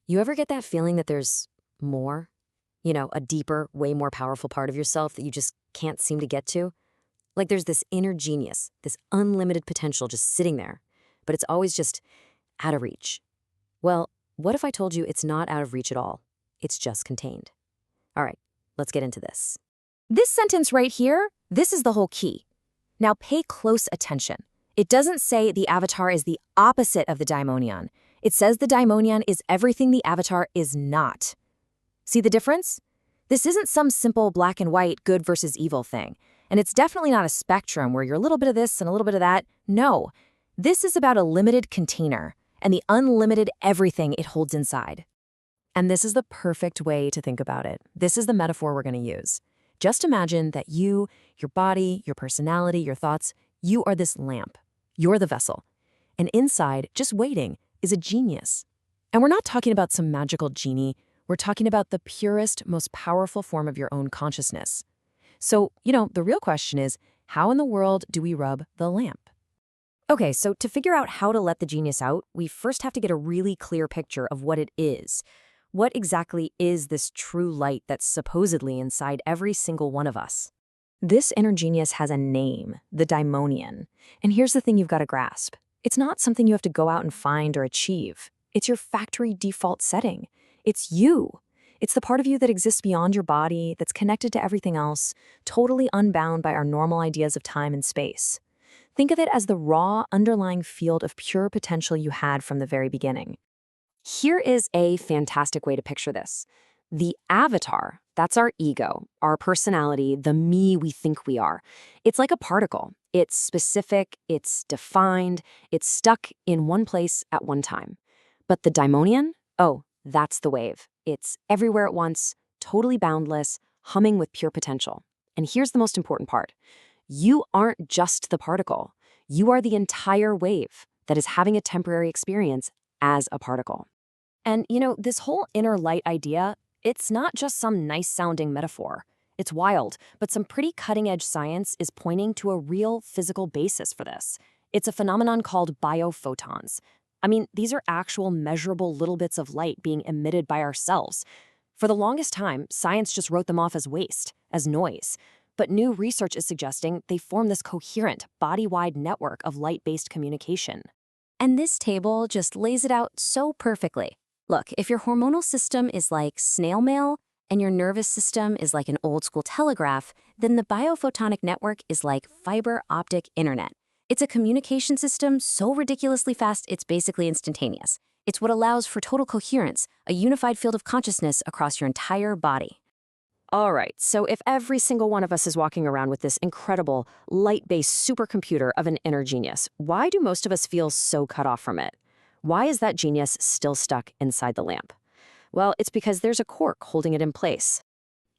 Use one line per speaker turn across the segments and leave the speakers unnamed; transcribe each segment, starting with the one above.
You ever get that feeling that there's more? A deeper, way more powerful part of yourself that you just can't seem to get to? Like there's this inner genius, this unlimited potential just sitting there, but it's always just out of reach. Well, what if I told you it's not out of reach at all? It's just contained. All right, let's get into this.
This sentence right here, this is the whole key. Now pay close attention. It doesn't say the avatar is the opposite of the daimonion. It says the daimonion is everything the avatar is not. See the difference? This isn't some simple black and white good versus evil thing. And it's definitely not a spectrum where you're a little bit of this and a little bit of that. No, this is about a limited container and the unlimited everything it holds inside. And this is the perfect way to think about it. This is the metaphor we're going to use. Just imagine that you, your body, your personality, your thoughts, you are this lamp. You're the vessel. And inside, just waiting, is a genius. And we're not talking about some magical genie. We're talking about the purest, most powerful form of your own consciousness. So, the real question is, how in the world do we rub the lamp? Okay, so to figure out how to let the genius out, we first have to get a really clear picture of what it is. What exactly is this true light that's supposedly inside every single one of us? This inner genius has a name, the Daimonion. And here's the thing you've got to grasp. It's not something you have to go out and find or achieve. It's your factory default setting. It's you. It's the part of you that exists beyond your body, that's connected to everything else, totally unbound by our normal ideas of time and space. Think of it as the raw, underlying field of pure potential you had from the very beginning. Here is a fantastic way to picture this. The avatar, that's our ego, our personality, the me we think we are. It's like a particle. It's specific, it's defined, it's stuck in one place at one time. But the daimonion? Oh, that's the wave. It's everywhere at once, totally boundless, humming with pure potential. And here's the most important part. You aren't just the particle. You are the entire wave that is having a temporary experience as a particle. And, this whole inner light idea, it's not just some nice-sounding metaphor. It's wild, but some pretty cutting-edge science is pointing to a real physical basis for this. It's a phenomenon called biophotons. I mean, these are actual measurable little bits of light being emitted by our cells. For the longest time, science just wrote them off as waste, as noise. But new research is suggesting they form this coherent, body-wide network of light-based communication. And this table just lays it out so perfectly. Look, if your hormonal system is like snail mail and your nervous system is like an old-school telegraph, then the biophotonic network is like fiber optic internet. It's a communication system so ridiculously fast it's basically instantaneous. It's what allows for total coherence, a unified field of consciousness across your entire body. All right, so if every single one of us is walking around with this incredible, light-based supercomputer of an inner genius, why do most of us feel so cut off from it? Why is that genius still stuck inside the lamp? Well, it's because there's a cork holding it in place.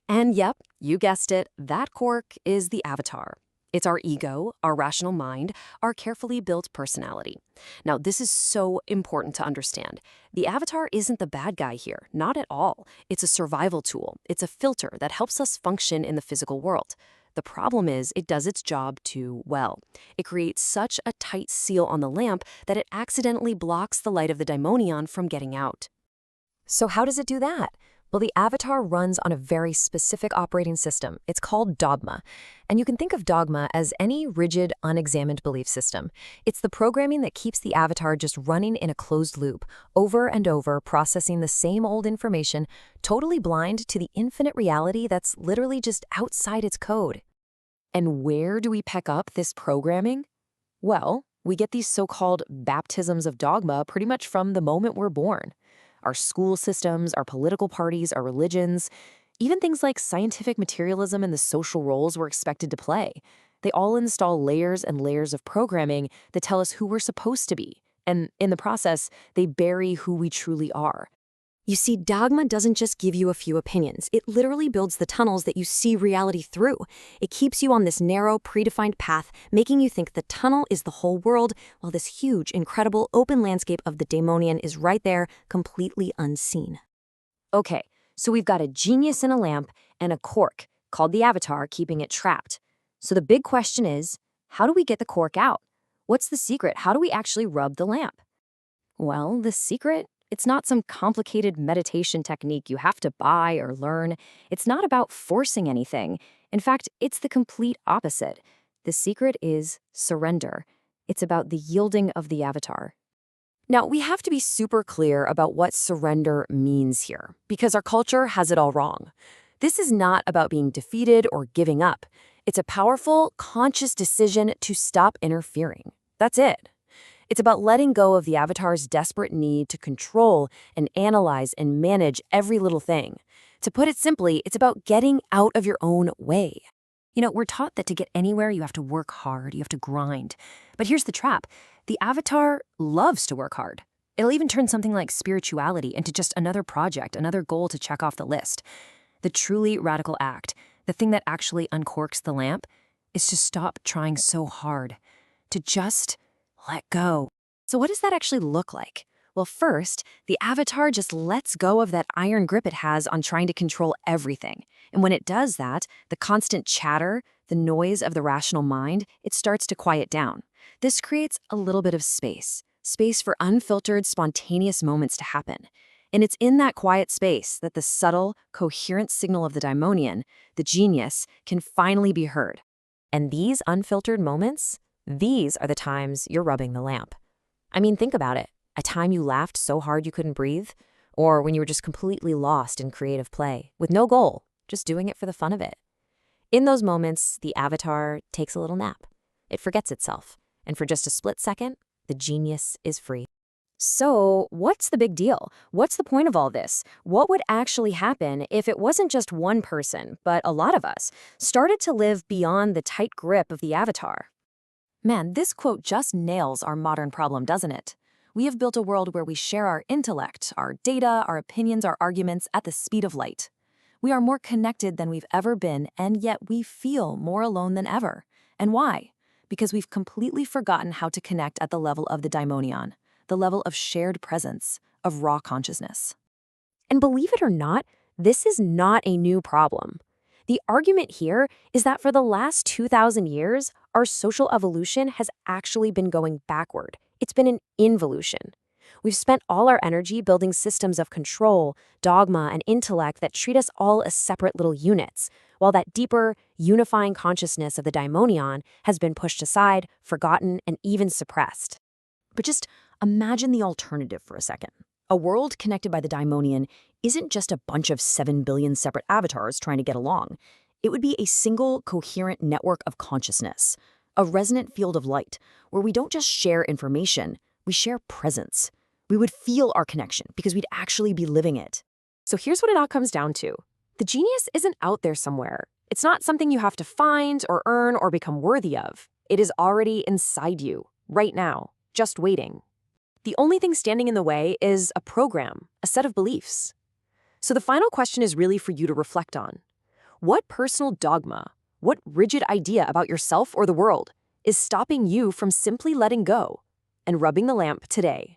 And yep, you guessed it, that cork is the avatar. It's our ego, our rational mind, our carefully built personality. Now, this is so important to understand. The avatar isn't the bad guy here, not at all. It's a survival tool. It's a filter that helps us function in the physical world. The problem is it does its job too well. It creates such a tight seal on the lamp that it accidentally blocks the light of the daimonion from getting out. So how does it do that? Well, the avatar runs on a very specific operating system. It's called dogma. And you can think of dogma as any rigid, unexamined belief system. It's the programming that keeps the avatar just running in a closed loop, over and over, processing the same old information, totally blind to the infinite reality that's literally just outside its code. And where do we pick up this programming? Well, we get these so-called baptisms of dogma pretty much from the moment we're born. Our school systems, our political parties, our religions, even things like scientific materialism and the social roles we're expected to play. They all install layers and layers of programming that tell us who we're supposed to be. And in the process, they bury who we truly are. You see, dogma doesn't just give you a few opinions. It literally builds the tunnels that you see reality through. It keeps you on this narrow, predefined path, making you think the tunnel is the whole world, while this huge, incredible, open landscape of the daimonion is right there, completely unseen. Okay, so we've got a genius in a lamp and a cork, called the avatar, keeping it trapped. So the big question is, how do we get the cork out? What's the secret? How do we actually rub the lamp? Well, the secret It's not some complicated meditation technique you have to buy or learn. It's not about forcing anything. In fact, it's the complete opposite. The secret is surrender. It's about the yielding of the avatar. Now, we have to be super clear about what surrender means here, because our culture has it all wrong. This is not about being defeated or giving up. It's a powerful, conscious decision to stop interfering. That's it. It's about letting go of the avatar's desperate need to control and analyze and manage every little thing. To put it simply, it's about getting out of your own way. We're taught that to get anywhere, you have to work hard, you have to grind. But here's the trap. The avatar loves to work hard. It'll even turn something like spirituality into just another project, another goal to check off the list. The truly radical act, the thing that actually uncorks the lamp, is to stop trying so hard, to just let go. So what does that actually look like? Well, first, the avatar just lets go of that iron grip it has on trying to control everything. And when it does that, the constant chatter, the noise of the rational mind, it starts to quiet down. This creates a little bit of space for unfiltered, spontaneous moments to happen. And it's in that quiet space that the subtle, coherent signal of the daimonion, the genius, can finally be heard. And these unfiltered moments, these are the times you're rubbing the lamp. I mean, think about it. A time you laughed so hard you couldn't breathe, or when you were just completely lost in creative play, with no goal, just doing it for the fun of it. In those moments, the avatar takes a little nap. It forgets itself, and for just a split second, the genius is free. So, what's the big deal? What's the point of all this? What would actually happen if it wasn't just one person, but a lot of us, started to live beyond the tight grip of the avatar? Man, this quote just nails our modern problem, doesn't it? We have built a world where we share our intellect, our data, our opinions, our arguments at the speed of light. We are more connected than we've ever been, and yet we feel more alone than ever. And why? Because we've completely forgotten how to connect at the level of the daimonion, the level of shared presence, of raw consciousness. And believe it or not, this is not a new problem. The argument here is that for the last 2,000 years, our social evolution has actually been going backward. It's been an involution. We've spent all our energy building systems of control, dogma, and intellect that treat us all as separate little units, while that deeper, unifying consciousness of the daimonion has been pushed aside, forgotten, and even suppressed. But just imagine the alternative for a second. A world connected by the daimonion isn't just a bunch of 7 billion separate avatars trying to get along. It would be a single, coherent network of consciousness, a resonant field of light, where we don't just share information, we share presence. We would feel our connection because we'd actually be living it. So here's what it all comes down to. The genius isn't out there somewhere. It's not something you have to find or earn or become worthy of. It is already inside you, right now, just waiting. The only thing standing in the way is a program, a set of beliefs. So the final question is really for you to reflect on. What personal dogma, what rigid idea about yourself or the world is stopping you from simply letting go and rubbing the lamp today?